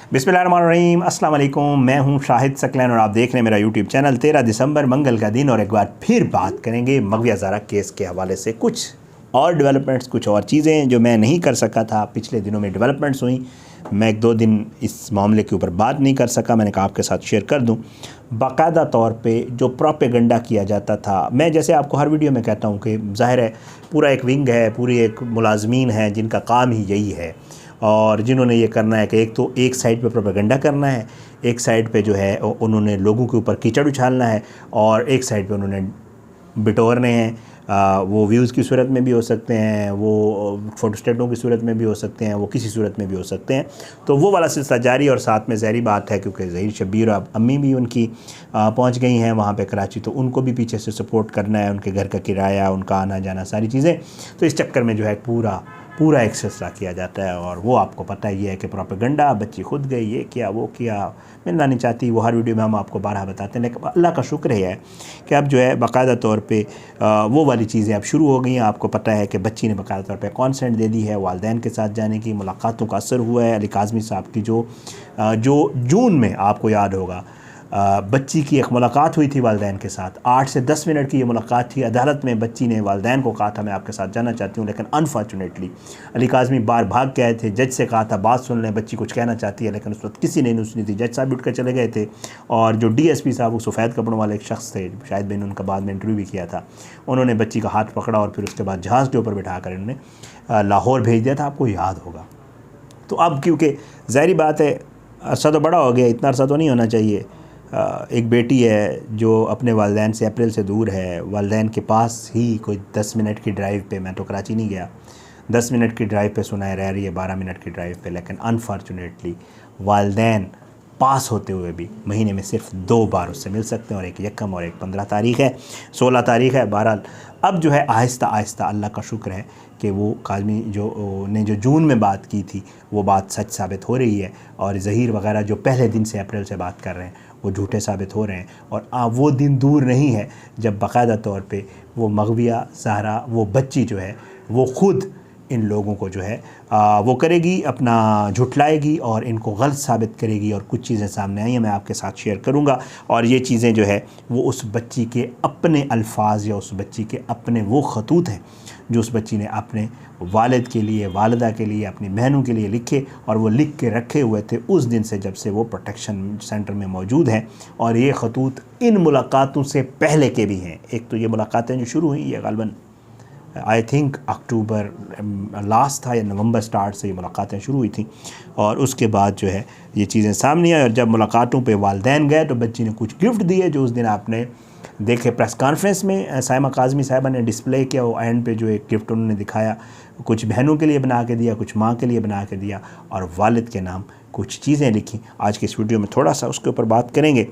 बिस्मिल्लाहिर्रहमानिर्रहीम, अस्सलाम वालेकुम। मैं हूं शाहिद सकलैन और आप देख रहे हैं मेरा यूट्यूब चैनल। 13 दिसंबर मंगल का दिन और एक बार फिर बात करेंगे मगविया ज़ारा केस के हवाले से कुछ और डेवलपमेंट्स, कुछ और चीज़ें जो मैं नहीं कर सका था। पिछले दिनों में डेवलपमेंट्स हुई, मैं एक दो दिन इस मामले के ऊपर बात नहीं कर सका। मैंने कहा आपके साथ शेयर कर दूं। बाकायदा तौर पे जो प्रोपेगेंडा किया जाता था, मैं जैसे आपको हर वीडियो में कहता हूं कि ज़ाहिर है पूरा एक विंग है, पूरी एक मुलाजमीन है जिनका काम ही यही है और जिन्होंने ये करना है कि एक तो एक साइड पे प्रोपेगेंडा करना है, एक साइड पे जो है उन्होंने लोगों के ऊपर कीचड़ उछालना है और एक साइड पे उन्होंने बिटोरने हैं। वो व्यूज़ की सूरत में भी हो सकते हैं, वो फोटोस्टेटों की सूरत में भी हो सकते हैं, वो किसी सूरत में भी हो सकते हैं। तो वो वाला सिलसिला जारी और साथ में ज़हरी बात है क्योंकि ज़हीर शब्बीर अब अम्मी भी उनकी पहुंच गई हैं वहाँ पे कराची, तो उनको भी पीछे से सपोर्ट करना है, उनके घर का किराया, उनका आना जाना, सारी चीज़ें। तो इस चक्कर में जो है पूरा एक सिलसिला किया जाता है और वो आपको पता ही है कि प्रोपेगेंडा, बच्ची खुद गई, ये किया वो किया, मिलना नहीं चाहती, वो हर वीडियो में हम आपको बारहा बताते हैं। लेकिन अल्लाह का शुक्र है कि अब जो है बाकायदा तौर पे वो वाली चीज़ें अब शुरू हो गई हैं। आपको पता है कि बच्ची ने बाकायदा तौर पे कॉन्सेंट दे दी है वालिदैन के साथ जाने की, मुलाकातों का असर हुआ है। अली काज़मी साहब की जो जून में आपको याद होगा बच्ची की एक मुलाकात हुई थी वालिदैन के साथ, 8 से 10 मिनट की ये मुलाकात थी। अदालत में बच्ची ने वालिदैन को कहा था मैं आपके साथ जाना चाहती हूँ, लेकिन अनफॉर्चुनेटली अली काज़मी बार भाग के आए थे। जज से कहा था बात सुन लें, बच्ची कुछ कहना चाहती है, लेकिन उस वक्त किसी ने नहीं सुनी थी। जज साहब उठ कर चले गए थे और जो DSP साहब, वो सफ़ेद कपड़ों वाले एक शख्स थे, शायद मैंने उनका बाद में इंटरव्यू भी किया था, उन्होंने बच्ची का हाथ पकड़ा और फिर उसके बाद जहाज़ के ऊपर बिठा कर इन्होंने लाहौर भेज दिया था, आपको याद होगा। तो अब क्योंकि ज़ाहिर बात है अरसा तो बड़ा हो गया, इतना अरसा तो नहीं होना चाहिए। एक बेटी है जो अपने वालिदैन से अप्रैल से दूर है, वालिदैन के पास ही कोई 10 मिनट की ड्राइव पे, मैं तो कराची नहीं गया, 10 मिनट की ड्राइव पे सुनाए रह रही है, 12 मिनट की ड्राइव पे। लेकिन अनफॉर्चुनेटली वालिदैन पास होते हुए भी महीने में सिर्फ 2 बार उससे मिल सकते हैं और एक यकम और एक 15 तारीख़ है, 16 तारीख़ है। बहरहाल अब जो है आहिस्ता आहिस्ता अल्लाह का शुक्र है कि वो काज़मी जो जून में बात की थी वो बात सच साबित हो रही है और ज़हीर वगैरह जो पहले दिन से अप्रैल से बात कर रहे हैं वो झूठे साबित हो रहे हैं। और वो दिन दूर नहीं है जब बाकायदा तौर पे वो मगविया ज़ाहरा, वो बच्ची जो है वो ख़ुद इन लोगों को जो है वो करेगी, अपना झुटलाएगी और इनको गलत साबित करेगी। और कुछ चीज़ें सामने आई हैं, मैं आपके साथ शेयर करूंगा। और ये चीज़ें जो है वो उस बच्ची के अपने अल्फाज या उस बच्ची के अपने वो खतूत हैं जो उस बच्ची ने अपने वालिद के लिए, वालिदा के लिए, अपनी बहनों के लिए लिखे और वो लिख के रखे हुए थे उस दिन से जब से वो प्रोटेक्शन सेंटर में मौजूद हैं। और ये खतूत इन मुलाकातों से पहले के भी हैं। एक तो ये मुलाकातें जो शुरू हुई, ये ग़ालिबन आई थिंक अक्टूबर लास्ट था या नवंबर स्टार्ट से ये मुलाकातें शुरू हुई थी और उसके बाद जो है ये चीज़ें सामने आई। और जब मुलाकातों पे वालिदैन गए तो बच्ची ने कुछ गिफ्ट दिए जो उस दिन आपने देखे प्रेस कॉन्फ्रेंस में साइमा काज़मी साहिबा ने डिस्प्ले किया। वो एंड पे जो एक गिफ्ट उन्होंने दिखाया, कुछ बहनों के लिए बना के दिया, कुछ माँ के लिए बना के दिया और वालिद के नाम कुछ चीज़ें लिखी। आज के इस वीडियो में थोड़ा सा उसके ऊपर बात करेंगे।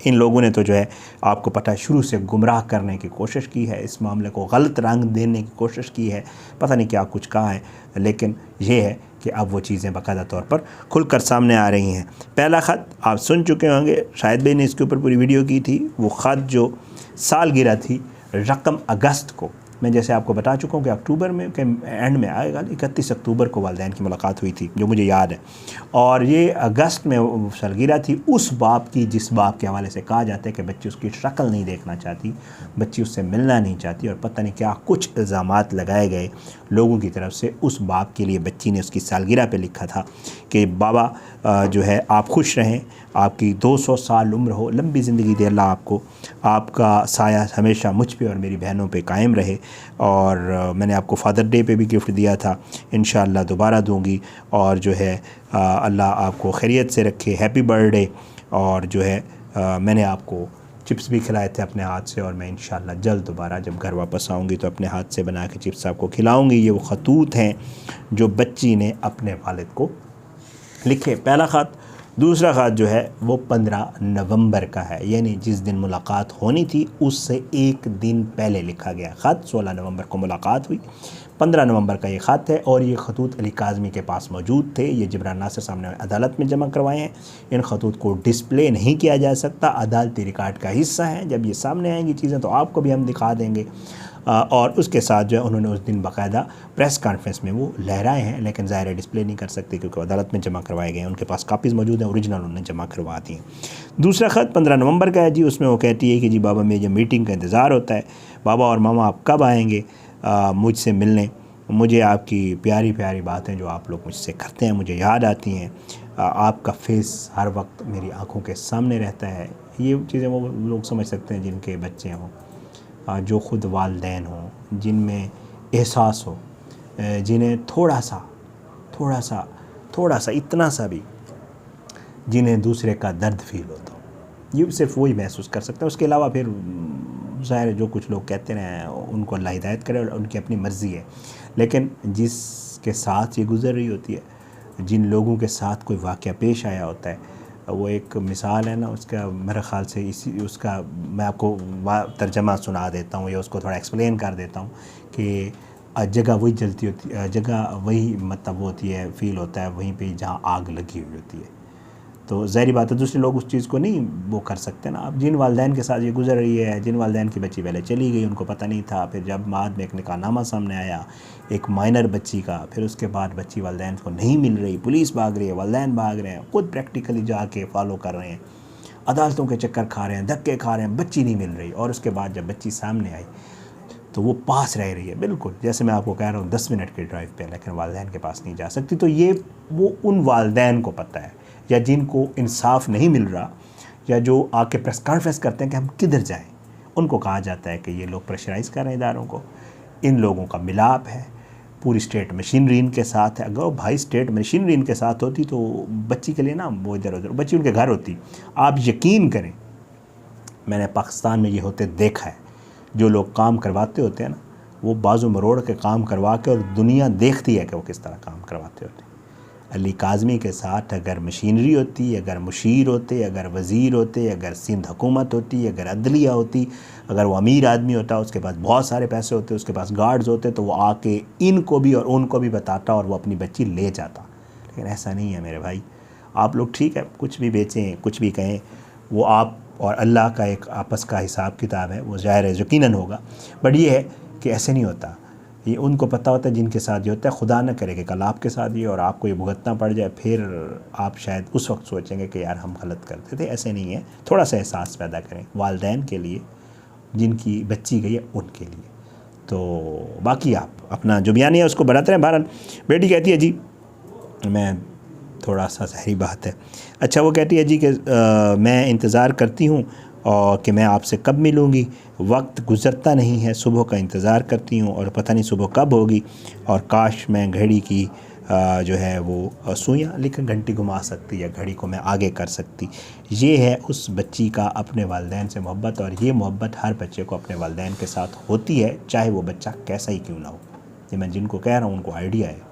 इन लोगों ने तो जो है आपको पता है शुरू से गुमराह करने की कोशिश की है, इस मामले को गलत रंग देने की कोशिश की है, पता नहीं क्या कुछ कहा है, लेकिन ये है कि अब वो चीज़ें बाकायदा तौर पर खुलकर सामने आ रही हैं। पहला ख़त आप सुन चुके होंगे, शायद भाई ने इसके ऊपर पूरी वीडियो की थी। वो ख़त जो सालगिरह थी रकम अगस्त को, मैं जैसे आपको बता चुका हूँ कि अक्टूबर में के एंड में आएगा, 31 अक्टूबर को वालिदैन की मुलाकात हुई थी जो मुझे याद है। और ये अगस्त में सालगिरह थी उस बाप की जिस बाप के हवाले से कहा जाता है कि बच्ची उसकी शक्ल नहीं देखना चाहती, बच्ची उससे मिलना नहीं चाहती और पता नहीं क्या कुछ इल्ज़ामात लगाए गए लोगों की तरफ से। उस बाप के लिए बच्ची ने उसकी सालगिरह पे लिखा था कि बाबा जो है आप खुश रहें, आपकी 200 साल उम्र हो, लंबी ज़िंदगी दे अल्लाह आपको, आपका साया हमेशा मुझ पे और मेरी बहनों पे कायम रहे। और मैंने आपको फादर डे पे भी गिफ्ट दिया था, इंशाअल्लाह दोबारा दूंगी। और जो है अल्लाह आपको खैरियत से रखे, हैप्पी बर्थडे। और जो है मैंने आपको चिप्स भी खिलाए थे अपने हाथ से और मैं इंशाअल्लाह जल्द दोबारा जब घर वापस आऊँगी तो अपने हाथ से बना के चिप्स आपको खिलाऊँगी। ये वो खतूत हैं जो बच्ची ने अपने वालिद को लिखे, पहला ख़त। दूसरा ख़त जो है वो 15 नवंबर का है, यानी जिस दिन मुलाकात होनी थी उससे एक दिन पहले लिखा गया ख़त। 16 नवंबर को मुलाकात हुई, 15 नवंबर का ये ख़त है और ये खतूत अली काज़मी के पास मौजूद थे। ये जिब्रान नासिर साहब ने अदालत में जमा करवाए हैं। इन खतूत को डिस्प्ले नहीं किया जा सकता, अदालती रिकॉर्ड का हिस्सा है। जब ये सामने आएंगी चीज़ें तो आपको भी हम दिखा देंगे। और उसके साथ जो है उन्होंने उस दिन बाकायदा प्रेस कॉन्फ्रेंस में वो लहराए हैं, लेकिन ज़ाहिर है डिस्प्ले नहीं कर सकते क्योंकि अदालत में जमा करवाए गए हैं। उनके पास कापीज़ मौजूद हैं, ओरिजिनल उन्होंने जमा करवा दी हैं। दूसरा ख़त 15 नवंबर का है जी। उसमें वो कहती है कि जी बाबा मुझे मीटिंग का इंतज़ार होता है, बाबा और मामा आप कब आएँगे मुझसे मिलने। मुझे आपकी प्यारी प्यारी बातें जो आप लोग मुझसे करते हैं मुझे याद आती हैं। आपका फेस हर वक्त मेरी आंखों के सामने रहता है। ये चीज़ें वो लोग समझ सकते हैं जिनके बच्चे हों, जो ख़ुद वालिदैन हों, जिनमें एहसास हो, जिन्हें थोड़ा सा इतना सा भी जिन्हें दूसरे का दर्द फील होता हो, ये सिर्फ वही महसूस कर सकते हैं। उसके अलावा फिर ज़ाहिर जो कुछ लोग कहते हैं उनको अल्लाह हिदायत करे और उनकी अपनी मर्ज़ी है। लेकिन जिसके साथ ये गुज़र रही होती है, जिन लोगों के साथ कोई वाक़या पेश आया होता है, वो एक मिसाल है ना उसका, मेरे ख़्याल से इसी उसका मैं आपको तर्जमा सुना देता हूँ या उसको थोड़ा एक्सप्लेन कर देता हूँ कि जगह वही जलती होती है, जगह वही मतलब वो होती है, फ़ील होता है वहीं पे जहाँ आग लगी हुई होती है। तो ज़ाहिर बात है दूसरे लोग उस चीज़ को नहीं वो कर सकते ना। अब जिन वालिदैन के साथ ये गुज़र रही है, जिन वालिदैन की बच्ची पहले चली गई, उनको पता नहीं था, फिर जब बाद में एक निकाहनामा सामने आया एक माइनर बच्ची का, फिर उसके बाद बच्ची वालिदैन को नहीं मिल रही, पुलिस भाग रही है, वालिदैन भाग रहे हैं, ख़ुद प्रैक्टिकली जाके फॉलो कर रहे हैं, अदालतों के चक्कर खा रहे हैं, धक्के खा रहे हैं, बच्ची नहीं मिल रही। और उसके बाद जब बच्ची सामने आई तो वो पास रह रही है, बिल्कुल जैसे मैं आपको कह रहा हूँ 10 मिनट के ड्राइव पे, लेकिन वालिदैन के पास नहीं जा सकती। तो ये वो उन वालिदैन को पता है, या जिनको इंसाफ नहीं मिल रहा, या जो आके प्रेस कॉन्फ्रेंस करते हैं कि हम किधर जाएं, उनको कहा जाता है कि ये लोग प्रेशराइज़ कर रहे हैं इदारों को, इन लोगों का मिलाप है, पूरी स्टेट मशीनरी इनके साथ है। अगर भाई स्टेट मशीनरी इनके साथ होती तो बच्ची के लिए ना वो इधर उधर, बच्ची उनके घर होती। आप यकीन करें, मैंने पाकिस्तान में ये होते देखा है, जो लोग काम करवाते होते हैं ना, वो बाजू मरोड़ के काम करवा के, और दुनिया देखती है कि वो किस तरह काम करवाते होते हैं। अली काज़मी के साथ अगर मशीनरी होती, अगर मुशीर होते, अगर वज़ीर होते, अगर सिंध हुकूमत होती, अगर अदलिया होती, अगर वो अमीर आदमी होता, उसके पास बहुत सारे पैसे होते, उसके पास गार्ड्स होते, तो वो आके इनको भी और उनको भी बताता और वो अपनी बच्ची ले जाता। लेकिन ऐसा नहीं है मेरे भाई। आप लोग ठीक है कुछ भी बेचें, कुछ भी कहें, वो आप और अल्लाह का एक आपस का हिसाब किताब है, वो ज़ाहिर है यकीनन होगा। बट ये है कि ऐसे नहीं होता। ये उनको पता होता है जिनके साथ ये होता है। खुदा न करे कि कल आपके साथ ये और आपको ये भुगतना पड़ जाए, फिर आप शायद उस वक्त सोचेंगे कि यार हम गलत करते थे। ऐसे नहीं है, थोड़ा सा एहसास पैदा करें वालिदैन के लिए, जिनकी बच्ची गई है उनके लिए। तो बाकी आप अपना जो बयानी है उसको बढ़ाते रहें। बहरहाल बेटी कहती है जी, मैं थोड़ा सा जहरी बात है, अच्छा वो कहती है जी कि मैं इंतज़ार करती हूँ और कि मैं आपसे कब मिलूँगी, वक्त गुज़रता नहीं है, सुबह का इंतज़ार करती हूँ और पता नहीं सुबह कब होगी, और काश मैं घड़ी की जो है वो सुइयाँ लेकिन घंटी घुमा सकती या घड़ी को मैं आगे कर सकती। ये है उस बच्ची का अपने वालिदैन से मोहब्बत, और ये मोहब्बत हर बच्चे को अपने वालिदैन के साथ होती है, चाहे वो बच्चा कैसा ही क्यों ना हो। ये मैं जिनको कह रहा हूँ उनको आइडिया है,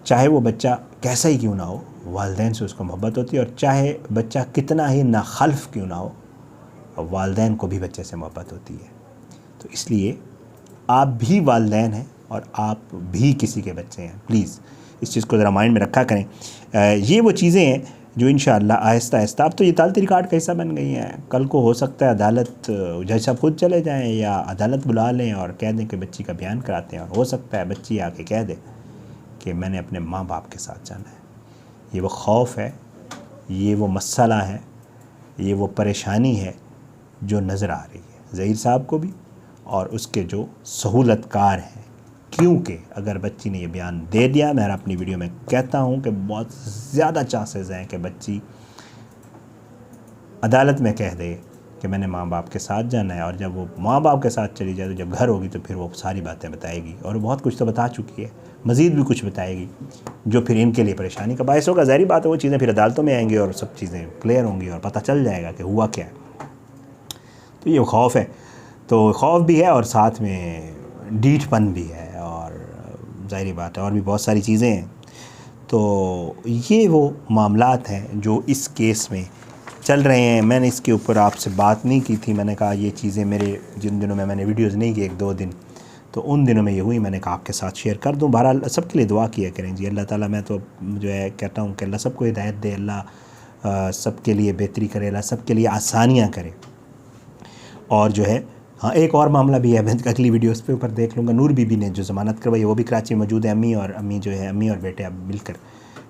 चाहे वो बच्चा कैसा ही क्यों ना हो, वालिदैन से उसको मोहब्बत होती है, और चाहे बच्चा कितना ही नाखल्फ क्यों ना हो, वालिदैन को भी बच्चे से मोहब्बत होती है। तो इसलिए आप भी वालिदैन हैं और आप भी किसी के बच्चे हैं। प्लीज़ इस चीज़ को ज़रा माइंड में रखा करें। ये वो चीज़ें हैं जो इंशाअल्लाह आहिस्ता आहिस्ता, अब तो ये तालती रिकॉर्ड का हिस्सा बन गई हैं। कल को हो सकता है अदालत जज साहब खुद चले जाएँ या अदालत बुला लें और कह दें कि बच्ची का बयान कराते हैं, और हो सकता है बच्ची आके कह दे कि मैंने अपने माँ बाप के साथ जाना है। ये वो खौफ है, ये वो मसला है, ये वो परेशानी है जो नज़र आ रही है ज़हीर साहब को भी और उसके जो सहूलतकार हैं। क्योंकि अगर बच्ची ने ये बयान दे दिया, मैं अपनी वीडियो में कहता हूँ कि बहुत ज़्यादा चांसेस हैं कि बच्ची अदालत में कह दे कि मैंने माँ बाप के साथ जाना है, और जब वो माँ बाप के साथ चली जाए तो जब घर होगी तो फिर वो सारी बातें बताएगी, और बहुत कुछ तो बता चुकी है, मज़ीद भी कुछ बताएगी जो फिर इनके लिए परेशानी का बायस होगा। ज़ाहिर बात है वो चीज़ें फिर अदालतों में आएंगी और सब चीज़ें क्लियर होंगी और पता चल जाएगा कि हुआ क्या है। तो ये खौफ है, तो खौफ भी है और साथ में डीठपन भी है, और ज़ाहिर बात है और भी बहुत सारी चीज़ें हैं। तो ये वो मामलात हैं जो इस केस में चल रहे हैं। मैंने इसके ऊपर आपसे बात नहीं की थी, मैंने कहा ये चीज़ें मेरे जिन दिनों में मैंने वीडियोज़ नहीं की 1-2 दिन, तो उन दिनों में ये हुई, मैंने कहा आपके साथ शेयर कर दूं। बहरहाल सबके लिए दुआ किया करें जी। अल्लाह ताला, मैं तो जो है कहता हूँ कि अल्लाह सबको हिदायत दे, अल्लाह सबके लिए बेहतरी करे, अल्लाह सबके लिए आसानियाँ करे, और जो है हाँ, एक और मामला भी है, मैं अगली वीडियोस पे ऊपर देख लूँगा। नूर बीबी ने जो ज़मानत करवाई वो भी कराची में मौजूद है। अम्मी और बेटे अब मिलकर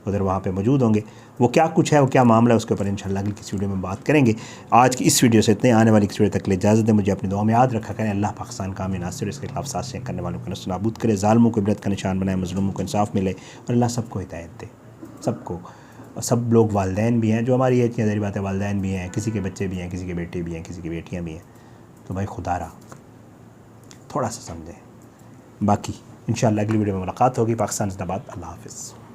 उधर वहाँ पे मौजूद होंगे। वो क्या कुछ है, वो क्या मामला है, उसके ऊपर इंशाल्लाह अगली किसी वीडियो में बात करेंगे। आज की इस वीडियो से इतने, आने वाली किसी वीडियो तक के लिए इजाज़त दें। मुझे अपनी दुआ में याद रखा करें। अल्लाह पाकिस्तान का अमीन नासिर, इसके खिलाफ साजिशें करने वालों को नस्तानाबूद करे, ज़ालिमों को इबरत का निशान बनाए, मज़लूमों को इंसाफ मिले और अल्लाह सबको हिदायत दे, सबको। सब लोग वालिदैन भी हैं जो हमारी एज की नज़री बात है, वालिदैन भी हैं, किसी के बच्चे भी हैं, किसी के बेटे भी हैं, किसी की बेटियाँ भी हैं। तो भाई खुदारा थोड़ा सा समझें। बाकी इंशाल्लाह अगली वीडियो में मुलाकात होगी। पाकिस्तान जिंदाबाद। अल्लाह हाफ़िज़।